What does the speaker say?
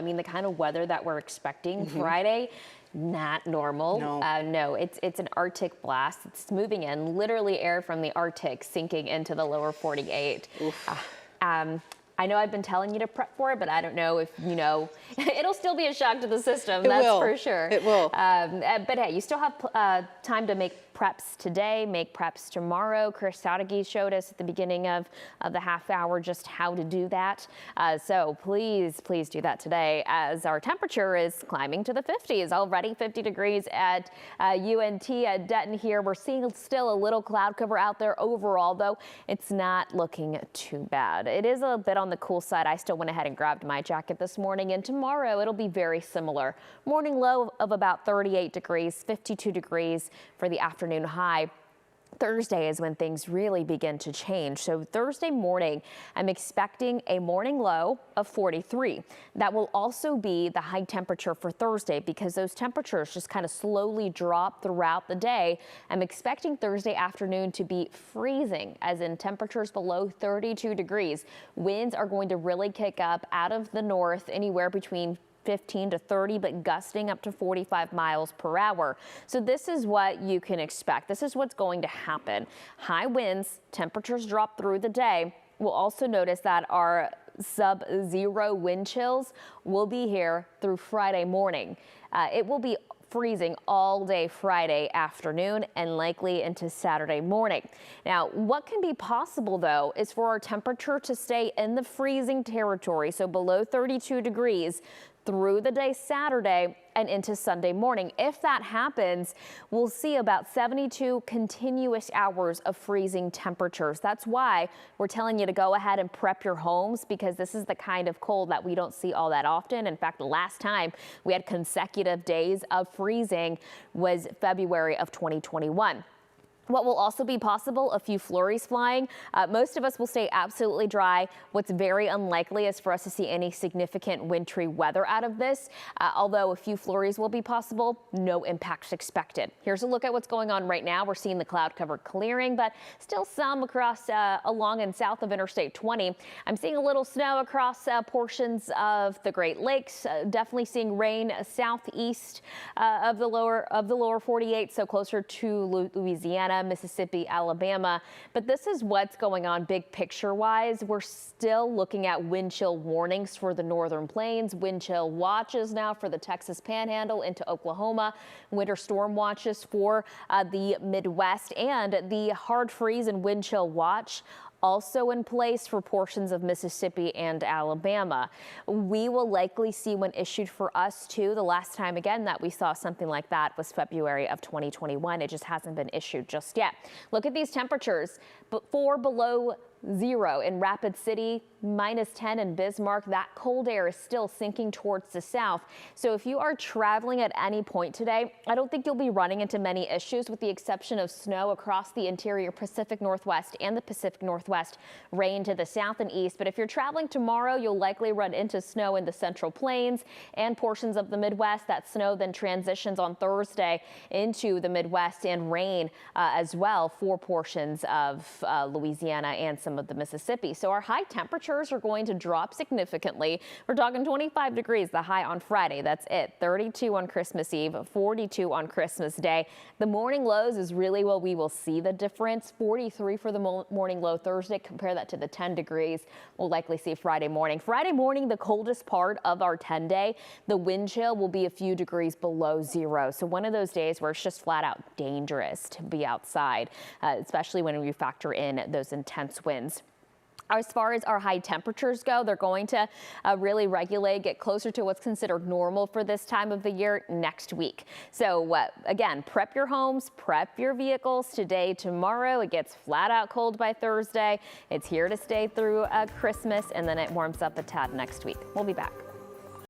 I mean, the kind of weather that we're expecting Friday, not normal. No, it's an Arctic blast. It's moving in, literally air from the Arctic sinking into the lower 48. I know I've been telling you to prep for it, but I don't know if you know. It'll still be a shock to the system, that's for sure. It will. But hey, you still have time to make preps today, make preps tomorrow. Chris Sadeghi showed us at the beginning of the half hour just how to do that. So please do that today as our temperature is climbing to the 50s. Already 50 degrees at UNT at Denton here. We're seeing still a little cloud cover out there. Overall, though, it's not looking too bad. It is a bit on the cool side. I still went ahead and grabbed my jacket this morning, and tomorrow it'll be very similar. Morning low of about 38 degrees, 52 degrees for the afternoon high. Thursday is when things really begin to change. So Thursday morning, I'm expecting a morning low of 43. That will also be the high temperature for Thursday because those temperatures just kind of slowly drop throughout the day. I'm expecting Thursday afternoon to be freezing, as in temperatures below 32 degrees. Winds are going to really kick up out of the north, anywhere between 15 to 30, but gusting up to 45 miles per hour. So this is what you can expect. This is what's going to happen. High winds, temperatures drop through the day. We'll also notice that our sub-zero wind chills will be here through Friday morning. It will be freezing all day Friday afternoon and likely into Saturday morning. Now, what can be possible, though, is for our temperature to stay in the freezing territory, so below 32 degrees, through the day Saturday and into Sunday morning. If that happens, we'll see about 72 continuous hours of freezing temperatures. That's why we're telling you to go ahead and prep your homes, because this is the kind of cold that we don't see all that often. In fact, the last time we had consecutive days of freezing was February of 2021. What will also be possible, a few flurries flying. Most of us will stay absolutely dry. What's very unlikely is for us to see any significant wintry weather out of this. Although a few flurries will be possible, no impacts expected. Here's a look at what's going on right now. We're seeing the cloud cover clearing, but still some across along and south of Interstate 20. I'm seeing a little snow across portions of the Great Lakes. Definitely seeing rain southeast of the lower 48, so closer to Louisiana, Mississippi, Alabama. But this is what's going on big picture wise. We're still looking at wind chill warnings for the northern plains, wind chill watches now for the Texas Panhandle into Oklahoma, winter storm watches for the Midwest, and the hard freeze and wind chill watch also in place for portions of Mississippi and Alabama. We will likely see one issued for us too. The last time again that we saw something like that was February of 2021. It just hasn't been issued just yet. Look at these temperatures, but 4 below zero in Rapid City, -10 in Bismarck. That cold air is still sinking towards the south. So if you are traveling at any point today, I don't think you'll be running into many issues, with the exception of snow across the interior Pacific Northwest and the Pacific Northwest, rain to the south and east. But if you're traveling tomorrow, you'll likely run into snow in the Central Plains and portions of the Midwest. That snow then transitions on Thursday into the Midwest, and rain as well for portions of Louisiana and some of the Mississippi. So our high temperatures are going to drop significantly. We're talking 25 degrees, the high on Friday. That's it. 32 on Christmas Eve, 42 on Christmas Day. The morning lows is really where we will see the difference. 43 for the morning low Thursday. Compare that to the 10 degrees we'll likely see Friday morning. Friday morning, the coldest part of our 10-day. The wind chill will be a few degrees below zero. So one of those days where it's just flat out dangerous to be outside, especially when you factor in those intense winds. As far as our high temperatures go, they're going to really regulate, get closer to what's considered normal for this time of the year next week. So again, prep your homes, prep your vehicles today, tomorrow. It gets flat out cold by Thursday. It's here to stay through Christmas, and then it warms up a tad next week. We'll be back.